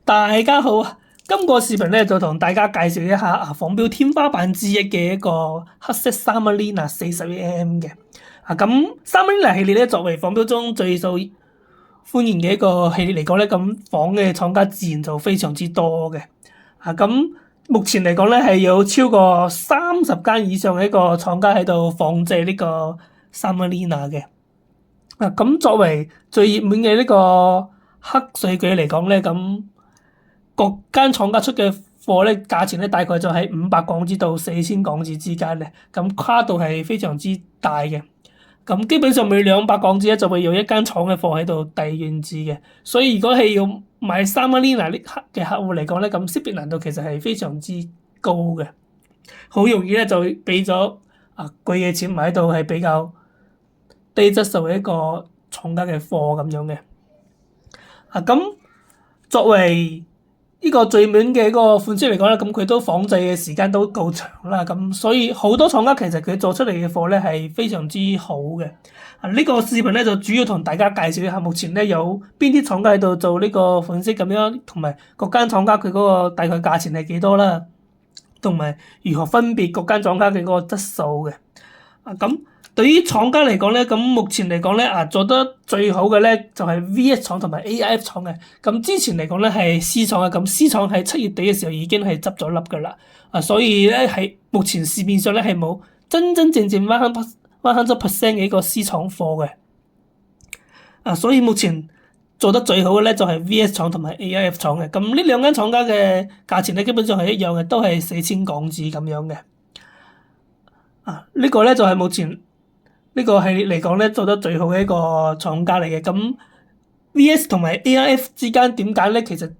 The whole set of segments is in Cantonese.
大家好啊！今個視頻咧就同大家介紹一下仿錶天花板之一嘅一個黑色 Salmina 41mm 嘅。咁 Salmina 系列咧作為仿錶中最受歡迎嘅一個系列嚟講咧，咁仿嘅廠家自然就非常之多嘅。咁目前嚟講咧係有超過30間以上嘅一個廠家喺度仿製呢個 Salmina 嘅。咁作為最熱門嘅呢個黑水鬼嚟講咧，咁各間廠家出嘅貨咧，價錢咧大概就喺500港紙到4000港紙之間咧，咁跨度係非常之大嘅。咁基本上每200港紙咧就會有一間廠嘅貨喺度遞運至嘅，所以如果係要買Salmina呢嘅客戶嚟講咧，咁識別難度其實係非常之高嘅，好容易咧就俾咗貴嘅錢買到係比較低質素嘅一個廠家嘅貨咁樣嘅。咁作為呢個最滿嘅一個款式嚟講咧，咁佢都仿製嘅時間都夠長啦，咁所以好多廠家其實佢做出嚟嘅貨咧係非常之好嘅。呢個視頻咧就主要同大家介紹一下目前咧有邊啲廠家喺度做呢個款式咁樣，同埋各間廠家佢嗰個大概價錢係幾多啦，同埋如何分別各間廠家嘅嗰個質素嘅。咁對於廠家嚟講咧，咁目前嚟講咧做得最好嘅咧就係 VS 廠同埋 AIF 廠嘅。咁之前嚟講咧係 C 廠嘅，咁 C 廠喺7月底嘅時候已經係執咗笠噶啦。所以咧喺目前市面上咧係冇真真正正100% 嘅一個 C 廠貨嘅。所以目前做得最好嘅咧就係 VS 廠同埋 AIF 廠嘅。咁呢兩間廠家嘅價錢咧基本上係一樣嘅，都係4000港紙咁樣嘅。呢個咧就係目前呢個系列嚟講咧做得最好嘅一個廠家嚟嘅。咁 VS 同埋 AIF 之間點解咧？其實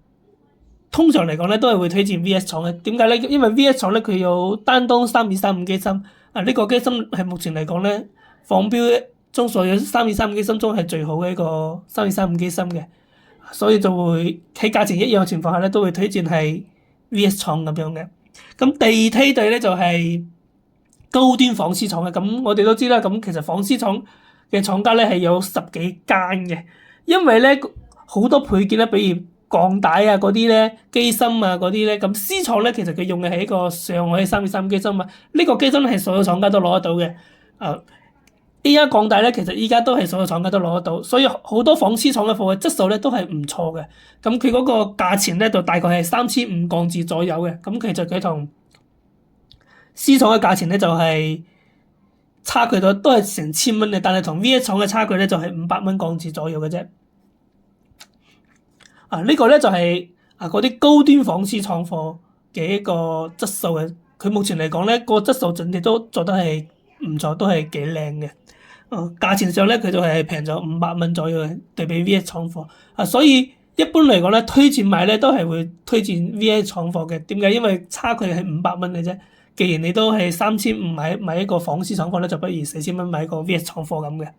通常嚟講咧都係會推薦 VS 廠嘅。點解咧？因為 VS 廠咧佢有單當3235機芯。呢個機芯係目前嚟講咧仿錶中所有3235機芯中係最好嘅一個3235機芯嘅，所以就會喺價錢一樣嘅情況下咧都會推薦係 VS 廠咁樣嘅。咁第二梯隊咧就係高端仿絲廠嘅。咁我哋都知啦，咁其實仿絲廠嘅廠家咧係有10幾間嘅，因為咧好多配件咧，比如鋼帶嗰啲咧、機芯嗰啲咧，咁絲廠咧其實佢用嘅係一個上海3235機芯呢個機芯係所有廠家都攞得到嘅。依家鋼帶咧其實依家都係所有廠家都攞得到，所以好多仿絲廠嘅貨嘅質素咧都係唔錯嘅。咁佢嗰個價錢咧就大概係3500港紙左右嘅。咁其實佢同C 廠嘅價錢咧就係差距都係成1000蚊嘅，但係同 VS 廠嘅差距咧就係500蚊港紙左右嘅啫。呢個咧就係嗰啲高端仿絲廠貨嘅一個質素嘅。佢目前嚟講咧個質素整體都做得係唔錯，都係幾靚嘅。價錢上咧佢就係平咗500蚊左右嘅，對比 VS 廠貨。所以一般嚟講咧推薦買咧都係會推薦 VS 廠貨嘅。點解？因為差距係500蚊嘅啫。既然你都係3500買一個仿絲廠貨咧，就不如4000蚊買個 VS 廠貨咁嘅。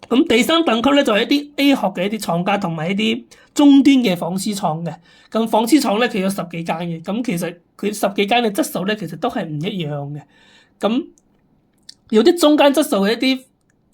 咁第三等級咧就係一啲 A 殼嘅一啲廠家同埋一啲中端嘅仿絲廠嘅。咁仿絲廠咧佢有10幾間嘅，咁其實佢10幾間嘅質素咧其實都係唔一樣嘅。咁有啲中間質素嘅一啲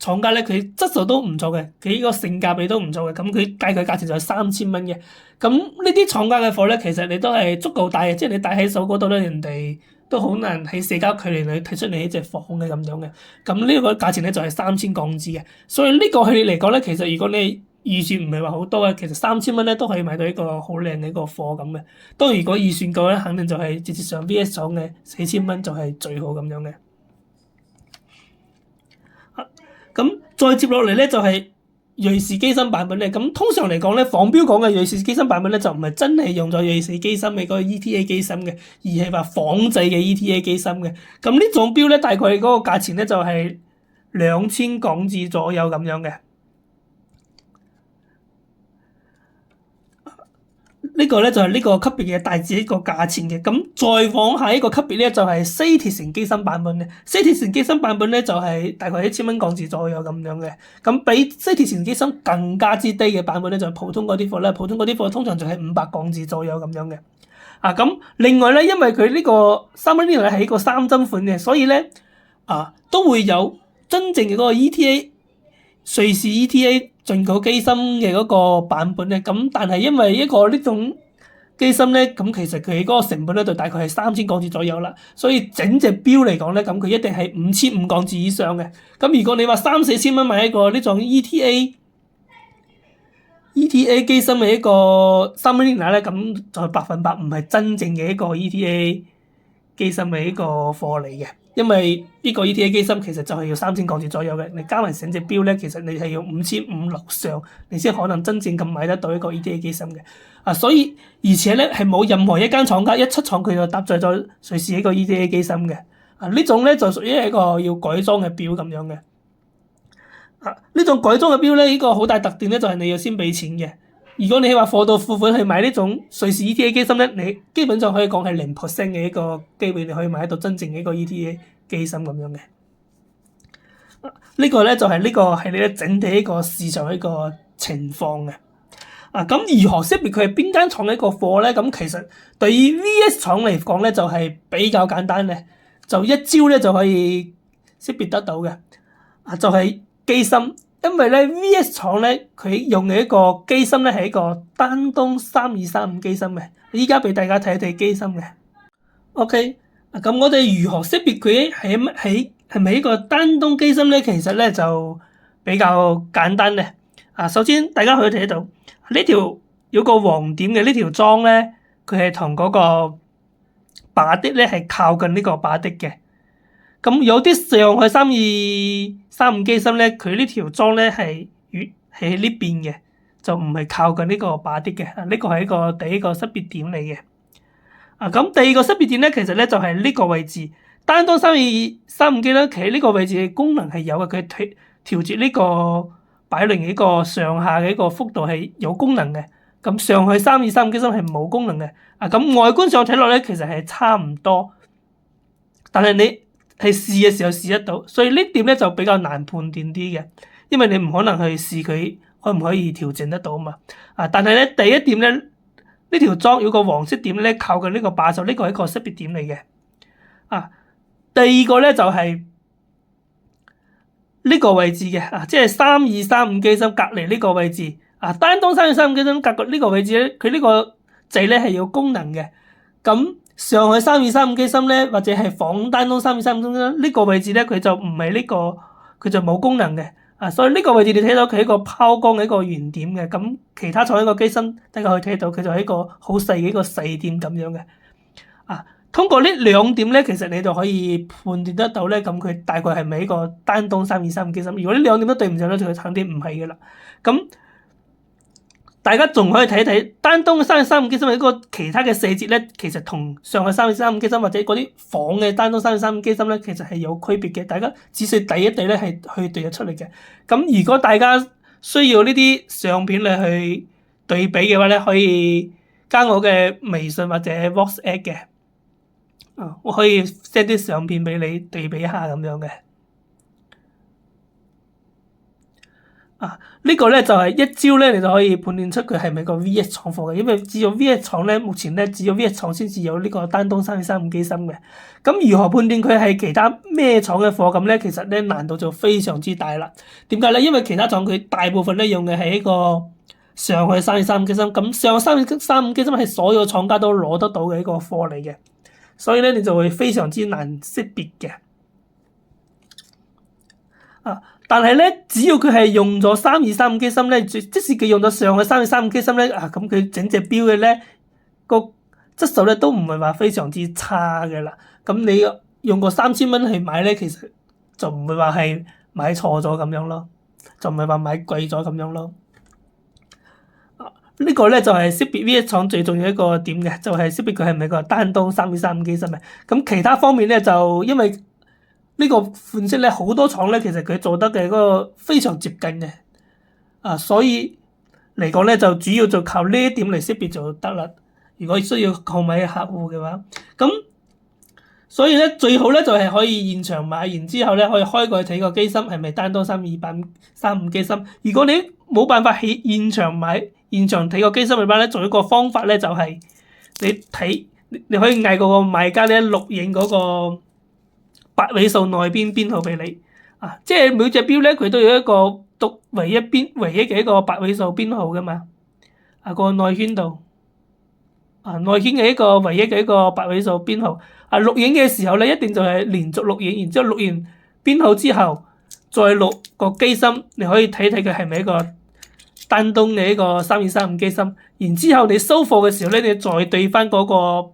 廠家咧，佢質素都唔錯嘅，佢呢個性價比都唔錯嘅。咁佢計佢價錢就係3000蚊嘅。咁呢啲廠家嘅貨咧，其實你都係足夠大嘅，即係你戴喺手嗰度咧，人哋都好難喺社交距離裏睇出你呢隻仿嘅咁樣嘅。咁呢個價錢咧就係3000港紙嘅。所以呢個系列嚟講咧，其實如果你預算唔係話好多嘅，其實3000蚊咧都可以買到一個好靚嘅一個貨咁嘅。當然如果預算夠咧，肯定就係直接上 VS 廠嘅4000蚊就係最好咁樣嘅。咁再接落嚟咧就係瑞士機芯版本咧。咁通常嚟講咧，仿錶講嘅瑞士機芯版本咧就唔係真係用咗瑞士機芯嘅嗰個 ETA 機芯嘅，而係話仿製嘅 ETA 機芯嘅。咁呢種錶咧大概嗰個價錢咧就係2000港紙左右咁樣嘅。呢個咧就係呢個級別嘅大致一個價錢嘅。咁再往下一個級別咧就係西鐵城機芯版本嘅。西鐵城機芯版本咧就係大概1000蚊港紙左右咁樣嘅。咁比西鐵城機芯更加之低嘅版本咧就係普通嗰啲貨咧，普通嗰啲貨通常就係500港紙左右咁樣嘅。咁另外咧，因為佢呢個Salmina係一個3針款嘅，所以咧都會有真正嘅嗰個 ETA 瑞士 ETA 進口機芯嘅嗰個版本咧，咁但係因為一個呢種機芯咧，咁其實佢嗰個成本咧就大概係3000港紙左右啦，所以整隻錶嚟講咧，咁佢一定係5500港紙以上嘅。咁如果你話3、4千蚊買一個呢種 ETA 機芯嘅一個 Submariner 咧，咁就100%唔係真正嘅一個 ETA 機芯嘅一個貨嚟嘅，因為呢個 ETA 機芯其實就係要3000港紙左右嘅，你加埋成隻錶咧，其實你係要5500樓上，你先可能真正咁買得到一個 ETA 機芯嘅。所以而且咧係冇任何一間廠家一出廠佢就搭載咗瑞士一個 ETA 機芯嘅。呢種咧就屬於一個要改裝嘅錶咁樣嘅。呢種改裝嘅錶咧，呢個好大特點咧就係你要先俾錢嘅。如果你係話貨到付款去買呢種瑞士 ETA 機芯咧，你基本上可以講係0% 嘅一個機會，你可以買得到真正嘅一個 ETA 機芯咁樣嘅。呢個咧就係呢個係你咧整體一個市場一個情況嘅。咁如何識別佢係邊間廠嘅一個貨咧？咁其實對於 VS 廠嚟講咧就係比較簡單嘅，就一招咧就可以識別得到嘅。就係機芯，因為咧 VS 廠咧佢用嘅一個機芯咧係一個丹東3235機芯嘅。依家俾大家睇一睇機芯嘅。OK，咁我哋如何識別佢係咪一個丹東機芯咧？其實咧就比較簡單嘅。首先大家可以睇到呢條有個黃點嘅呢條樁咧，佢係同嗰個把的咧係靠近呢個把的嘅。咁有啲上海3235機芯咧，佢呢條樁咧係喺呢邊嘅，就唔係靠近呢個把的嘅。呢個係第一個識別點嚟嘅。咁第二個識別點咧，其實咧就係呢個位置。丹東3235機咧，其實呢個位置嘅功能係有嘅，佢調節呢個擺輪嘅一個上下嘅一個幅度係有功能嘅。咁上海3235機芯係冇功能嘅。咁外觀上睇落咧，其實係差唔多，但係你係試嘅時候試得到，所以呢點咧就比較難判斷啲嘅，因為你唔可能去試佢可唔可以調整得到嘛。但係咧第一點咧，呢條樁有個黃色點咧靠近呢個把手，呢個係一個識別點嚟嘅。第二個咧就係呢個位置嘅，即係3235機芯隔離呢個位置。丹東3235機芯隔呢個位置咧，佢呢個掣咧係有功能嘅。咁上海3235機芯咧，或者係仿丹東3235機芯呢個位置咧，佢就唔係呢個，佢就冇功能嘅。所以呢個位置你睇到佢係一個拋光嘅一個圓點嘅。咁其他廠一個機芯大家可以睇到，佢就係一個好細嘅一個細點咁樣嘅。通過呢兩點咧，其實你就可以判斷得到咧，咁佢大概係咪一個丹東3235機芯？如果呢兩點都對唔上咧，就肯定唔係嘅啦。咁大家仲可以睇睇丹東3235機芯嘅一個其他嘅細節咧，其實同上海3235機芯或者嗰啲仿嘅丹東3235機芯咧，其實係有區別嘅。大家只需對一對咧，係去對得出嚟嘅。咁如果大家需要呢啲相片嚟去對比嘅話咧，可以加我嘅微信或者 WhatsApp 嘅。我可以 send 啲相片俾你對比一下咁樣嘅。呢個咧就係一招咧，你就可以判斷出佢係咪個 VS 廠貨嘅，因為只有 VS 廠咧，目前咧只有 VS 廠先至有呢個丹東3235機芯嘅。咁如何判斷佢係其他咩廠嘅貨咁咧？其實咧難度就非常之大啦。點解咧？因為其他廠佢大部分咧用嘅係一個上海3235機芯，咁上海3235機芯係所有廠家都攞得到嘅一個貨嚟嘅。所以咧，你就會非常之難識別嘅。但係咧，只要佢係用咗3235機芯咧，即使佢用咗上海3235機芯咧，咁佢整隻錶嘅咧個質素咧都唔係話非常之差嘅啦。咁你用個3000蚊去買咧，其實就唔會話係買錯咗咁樣咯，就唔係話買貴咗咁樣咯。呢個咧就係識別 VS 廠最重要一個點嘅，就係識別佢係咪個丹東3235機芯嘅。咁其他方面咧就因為呢個款式咧好多廠咧其實佢做得嘅嗰個非常接近嘅，所以嚟講咧就主要就靠呢一點嚟識別就得啦。如果需要購買嘅客戶嘅話，咁所以咧最好咧就係可以現場買，然之後咧可以開過去睇個機芯係咪丹東3235機芯。如果你冇辦法喺現場買，現場睇個機芯嘅話咧，仲有一個方法咧就係你可以嗌嗰個買家咧錄影嗰個8位數內邊編號俾你。即係每隻錶咧佢都有一個讀唯一嘅一個8位數編號噶嘛，個內圈度，內圈嘅一個唯一嘅一個8位數編號。錄影嘅時候咧，一定就係連續錄影，然之後錄完編號之後，再錄個機芯，你可以睇睇佢係咪一個單東嘅一個3235機芯。然之後你收貨嘅時候咧，你再對翻嗰個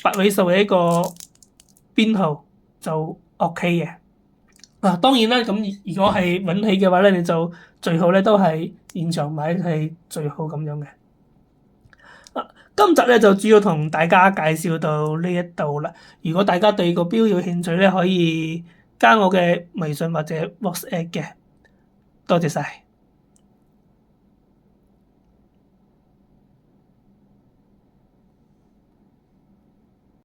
8位數嘅一個編號就 OK 嘅。當然啦，咁如果係揾起嘅話咧，你就最好咧都係現場買係最好咁樣嘅。今集咧就主要同大家介紹到呢一度啦。如果大家對個錶有興趣咧，可以加我嘅微信或者 WhatsApp 嘅。多謝晒。